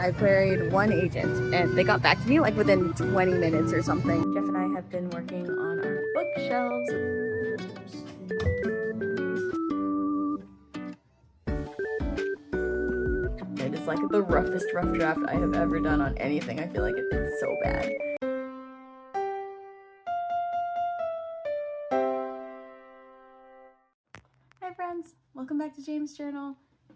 I queried one agent and they got back to me like within 20 minutes or something. Jeff and I have been working on our bookshelves. It is like the roughest rough draft I have ever done on anything. I feel like it's so bad. Hi friends, welcome back to James Journal.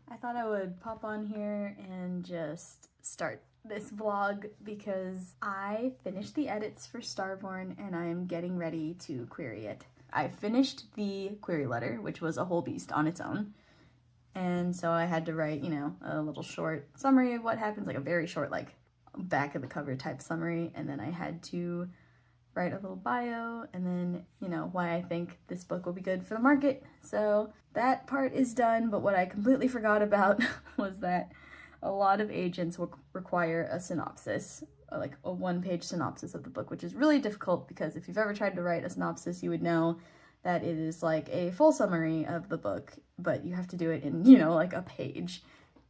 I thought I would pop on here and just start this vlog because I finished the edits for Starborn and I am getting ready to query it. I finished the query letter, which was a whole beast on its own. And so I had to write, you know, a little short summary of what happens, like a very short, like back of the cover type summary. And then I had to write a little bio and then, you know, why I think this book will be good for the market. So that part is done, but what I completely forgot about was that a lot of agents will require a synopsis, like a one-page synopsis of the book, which is really difficult because if you've ever tried to write a synopsis, you would know that it is like a full summary of the book, but you have to do it in, you know, like a page.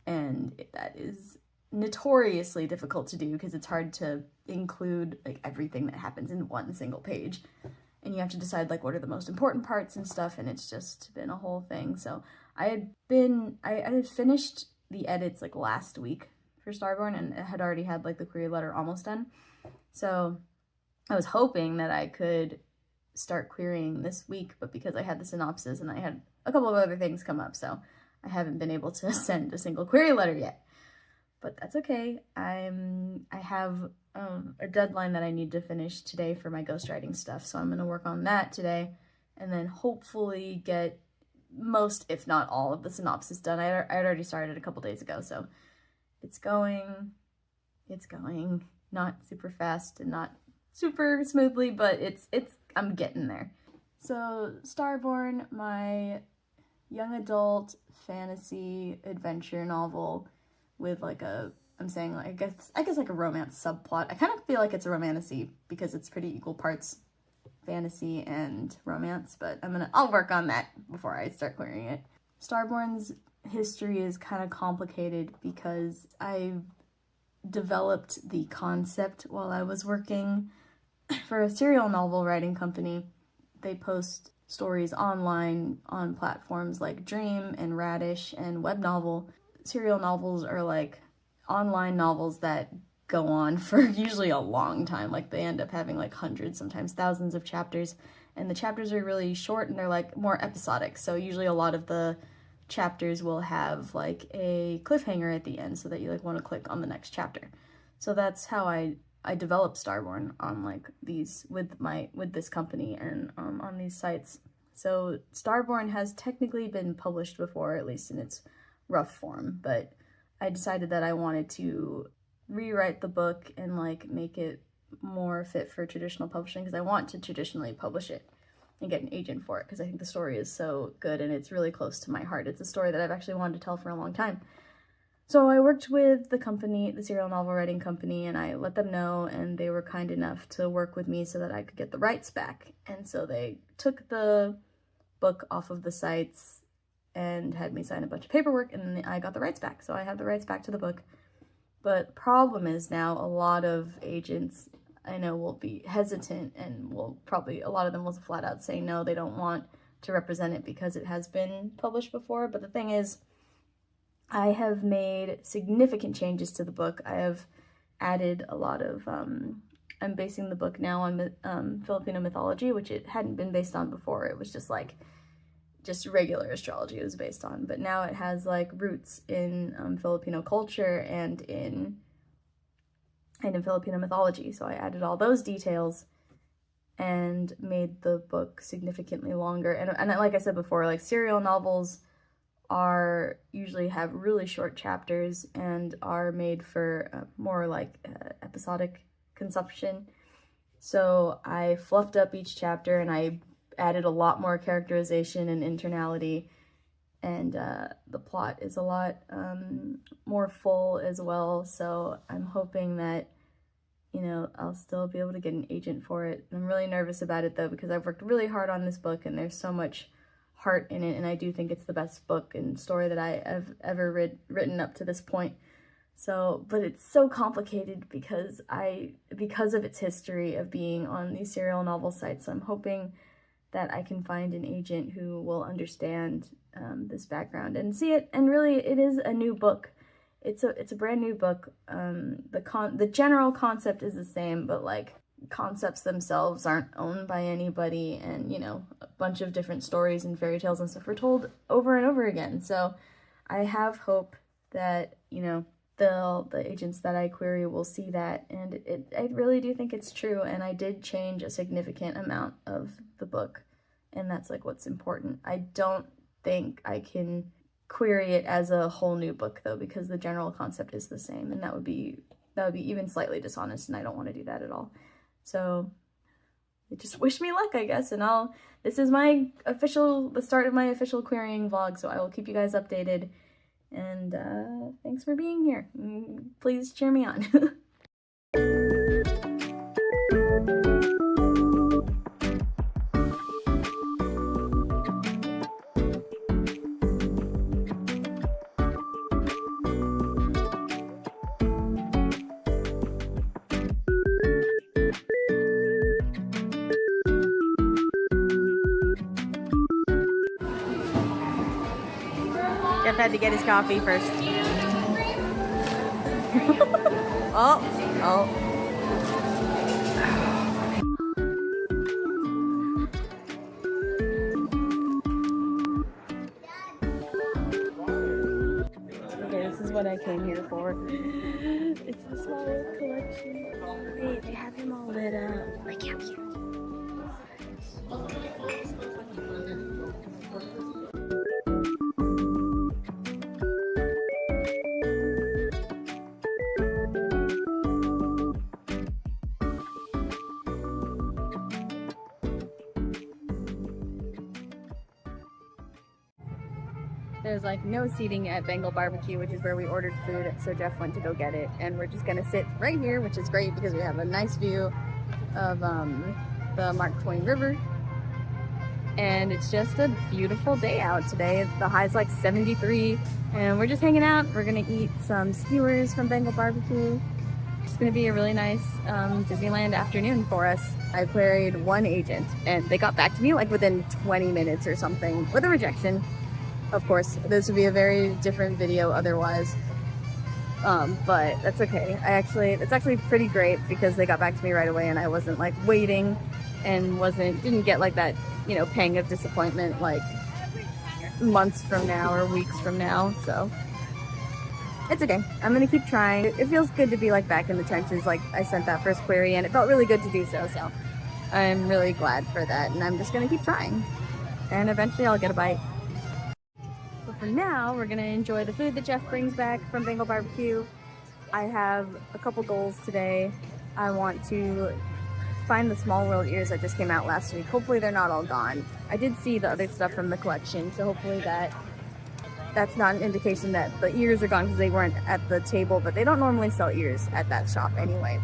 And that is notoriously difficult to do because it's hard to include like everything that happens in one single page. And you have to decide like what are the most important parts and stuff, and it's just been a whole thing. So I had finished the edits like last week for Starborn and had already had like the query letter almost done. So I was hoping that I could start querying this week, but because I had the synopsis and I had a couple of other things come up, so I haven't been able to send a single query letter yet. But that's okay. I have a deadline that I need to finish today for my ghostwriting stuff, so I'm going to work on that today and then hopefully get most, if not all, of the synopsis done. I had already started a couple days ago, so it's going not super fast and not super smoothly, but I'm getting there. So Starborn, my young adult fantasy adventure novel with like I'm saying like I guess like a romance subplot. I kind of feel like it's a romantasy because it's pretty equal parts fantasy and romance, but I'll work on that before I start querying it. Starborn's history is kind of complicated because I developed the concept while I was working for a serial novel writing company. They post stories online on platforms like Dream and Radish and Web Novel. Serial novels are like online novels that go on for usually a long time. Like they end up having like hundreds, sometimes thousands of chapters, and the chapters are really short and they're like more episodic. So usually a lot of the chapters will have like a cliffhanger at the end so that you like want to click on the next chapter. So that's how I developed Starborn on like these with this company and on these sites. So Starborn has technically been published before, at least in its rough form, but I decided that I wanted to rewrite the book and like make it more fit for traditional publishing because I want to traditionally publish it and get an agent for it because I think the story is so good and it's really close to my heart. It's a story that I've actually wanted to tell for a long time. So I worked with the company, the serial novel writing company, and I let them know, and they were kind enough to work with me so that I could get the rights back. And so they took the book off of the sites and had me sign a bunch of paperwork, and I got the rights back. So I have the rights back to the book. But problem is now a lot of agents I know will be hesitant and will probably, a lot of them will flat out say no, they don't want to represent it because it has been published before. But the thing is, I have made significant changes to the book. I have added a lot of, I'm basing the book now on Filipino mythology, which it hadn't been based on before. It was just like, just regular astrology it was based on. But now it has like roots in Filipino culture and in Filipino mythology. So I added all those details and made the book significantly longer. And like I said before, like serial novels usually have really short chapters and are made for more like episodic consumption. So I fluffed up each chapter and I added a lot more characterization and internality, and the plot is a lot more full as well. So I'm hoping that, you know, I'll still be able to get an agent for it. I'm really nervous about it though because I've worked really hard on this book and there's so much heart in it, and I do think it's the best book and story that I have ever written up to this point. So, but it's so complicated because of its history of being on these serial novel sites. So I'm hoping that I can find an agent who will understand this background and see it. And really, it is a new book. It's a brand new book. The general concept is the same, but like concepts themselves aren't owned by anybody, and you know, a bunch of different stories and fairy tales and stuff were told over and over again. So I have hope that, you know, the agents that I query will see that, and I really do think it's true. And I did change a significant amount of the book, and that's like what's important. I don't think I can query it as a whole new book though, because the general concept is the same, and that would be even slightly dishonest, and I don't want to do that at all. So just wish me luck, I guess, and this is the start of my official querying vlog, so I will keep you guys updated. And thanks for being here. Please cheer me on. Jeff had to get his coffee first. Oh. Okay, this is what I came here for. It's the small collection. They have them all lit up. Like how cute. There's like no seating at Bengal Barbecue, which is where we ordered food, so Jeff went to go get it, and we're just gonna sit right here, which is great because we have a nice view of the Mark Twain River, and it's just a beautiful day out today. The high's like 73, and we're just hanging out. We're gonna eat some skewers from Bengal Barbecue. It's gonna be a really nice Disneyland afternoon for us. I queried one agent, and they got back to me like within 20 minutes or something with a rejection. Of course, this would be a very different video otherwise, but that's okay. It's actually pretty great because they got back to me right away, and I wasn't like waiting and didn't get like that, you know, pang of disappointment like months from now or weeks from now. So it's okay. I'm gonna keep trying. It feels good to be like back in the trenches. Like I sent that first query and it felt really good to do so. So I'm really glad for that, and I'm just gonna keep trying, and eventually I'll get a bite. For now, we're gonna enjoy the food that Jeff brings back from Bengal Barbecue. I have a couple goals today. I want to find the Small World ears that just came out last week. Hopefully they're not all gone. I did see the other stuff from the collection, so hopefully that's not an indication that the ears are gone because they weren't at the table, but they don't normally sell ears at that shop anyway.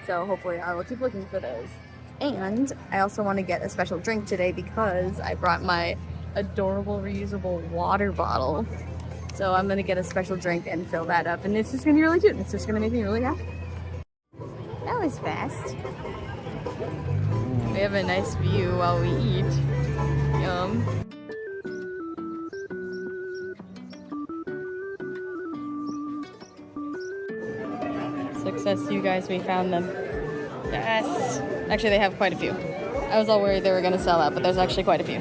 So hopefully I will keep looking for those. And I also want to get a special drink today because I brought my adorable reusable water bottle, so I'm gonna get a special drink and fill that up, and it's just gonna be really cute. It's just gonna make me really happy. That was fast. We have a nice view while we eat. Yum. Success, you guys, we found them. Yes. Actually, they have quite a few. I was all worried they were gonna sell out, but there's actually quite a few.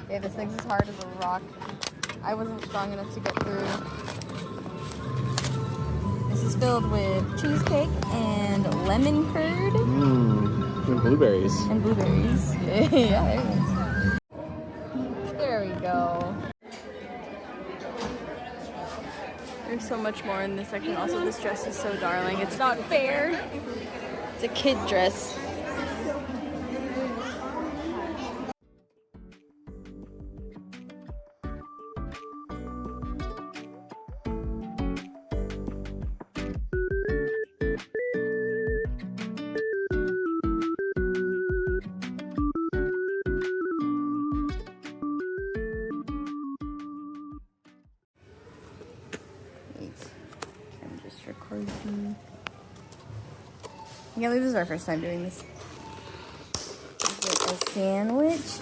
Okay, this thing's as hard as a rock. I wasn't strong enough to get through. This is filled with cheesecake and lemon curd. And blueberries. And blueberries. Yeah, there it is. There we go. so much more in this section. Also, this dress is so darling. It's not fair. It's a kid dress. I'm just recording. I can't believe this is our first time doing this. Is it a sandwich?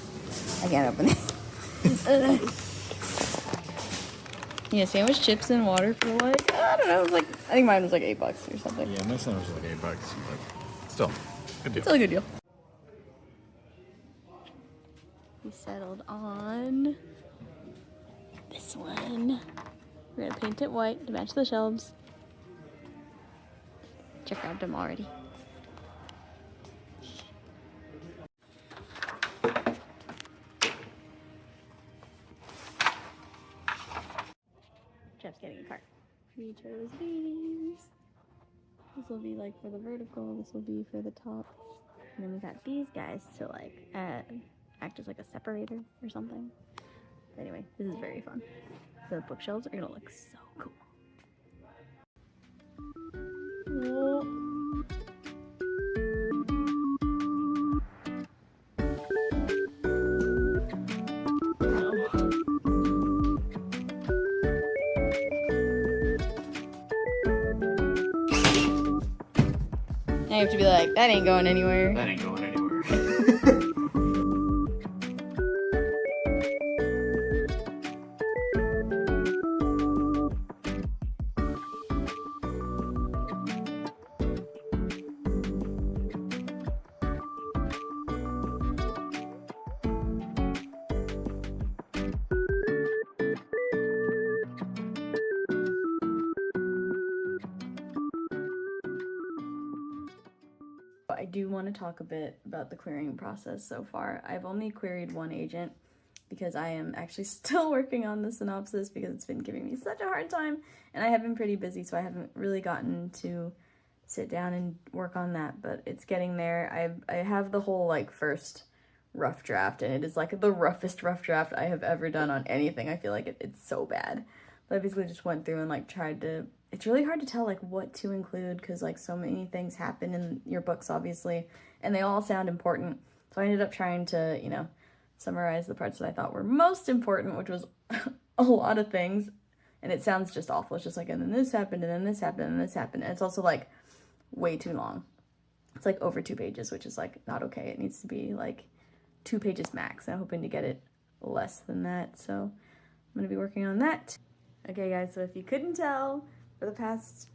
I can't open it. Yeah, sandwich, chips, and water for like, I don't know, it was like, I think mine was like $8 or something. Yeah, my sandwich was like $8, but still, good deal. Still a good deal. We settled on this one. We're gonna paint it white to match the shelves. Jeff grabbed them already. Jeff's getting a cart. We chose these. This will be like for the vertical, this will be for the top. And then we got these guys to like act as like a separator or something. Anyway, this is very fun. The bookshelves are gonna look so cool. Whoa. Now you have to be like, that ain't going anywhere. That ain't going anywhere. I do want to talk a bit about the querying process so far. I've only queried one agent because I am actually still working on the synopsis because it's been giving me such a hard time and I have been pretty busy, so I haven't really gotten to sit down and work on that, but it's getting there. I have the whole like first rough draft and it is like the roughest rough draft I have ever done on anything. I feel like it's so bad. But I basically just went through and like tried to, it's really hard to tell like what to include because like so many things happen in your books obviously and they all sound important. So I ended up trying to, you know, summarize the parts that I thought were most important, which was a lot of things, and it sounds just awful. It's just like, and then this happened, and then this happened, and this happened, and it's also like way too long. It's like over 2 pages, which is like not okay. It needs to be like 2 pages max. I'm hoping to get it less than that, so I'm gonna be working on that. Okay guys, so if you couldn't tell, for the past,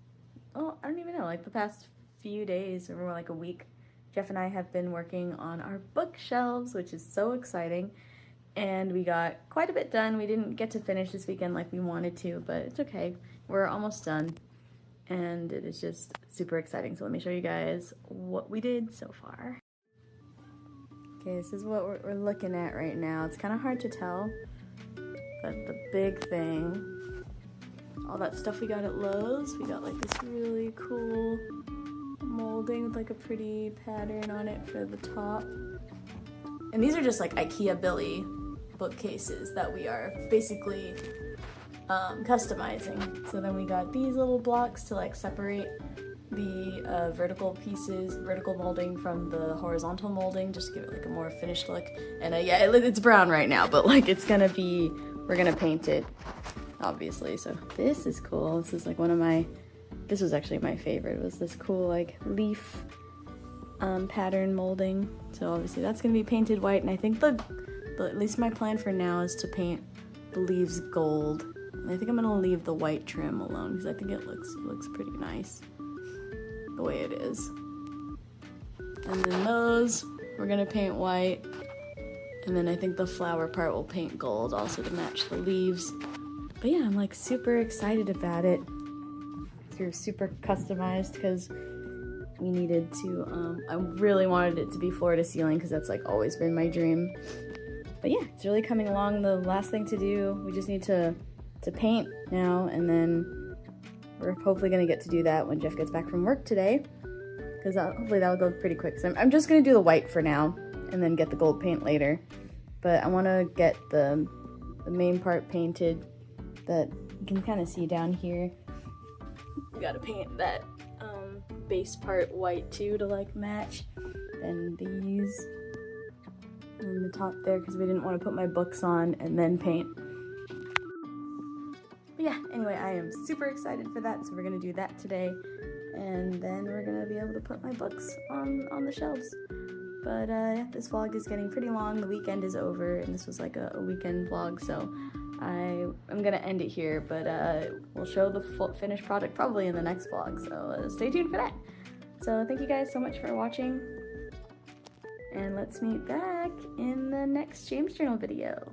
oh, I don't even know, like the past few days, or more like a week, Jeff and I have been working on our bookshelves, which is so exciting, and we got quite a bit done. We didn't get to finish this weekend like we wanted to, but it's okay. We're almost done, and it is just super exciting. So let me show you guys what we did so far. Okay, this is what we're looking at right now. It's kind of hard to tell, but the big thing, all that stuff we got at Lowe's, we got like this really cool molding with like a pretty pattern on it for the top. And these are just like IKEA Billy bookcases that we are basically customizing. So then we got these little blocks to like separate the vertical pieces, vertical molding from the horizontal molding, just to give it like a more finished look. And yeah, it's brown right now, but like it's gonna be, we're gonna paint it, obviously. So this is cool. This is like one of my, this was actually my favorite, was this cool like leaf pattern molding. So obviously that's gonna be painted white, and I think the at least my plan for now is to paint the leaves gold. And I think I'm gonna leave the white trim alone because I think it looks pretty nice the way it is. And then those we're gonna paint white, and then I think the flower part will paint gold also to match the leaves. But yeah, I'm like super excited about it. They're super customized because we needed to, I really wanted it to be floor to ceiling because that's like always been my dream. But yeah, it's really coming along. The last thing to do, we just need to paint now, and then we're hopefully gonna get to do that when Jeff gets back from work today, because hopefully that'll go pretty quick. So I'm just gonna do the white for now, and then get the gold paint later. But I want to get the main part painted that you can kind of see down here. We gotta paint that base part white too to like match. Then these and the top there, because we didn't want to put my books on and then paint. But yeah, anyway, I am super excited for that, so we're gonna do that today, and then we're gonna be able to put my books on the shelves. But yeah, this vlog is getting pretty long. The weekend is over, and this was like a weekend vlog, so I'm gonna end it here, but we'll show the full finished product probably in the next vlog, so stay tuned for that. So thank you guys so much for watching, and let's meet back in the next James Journal video.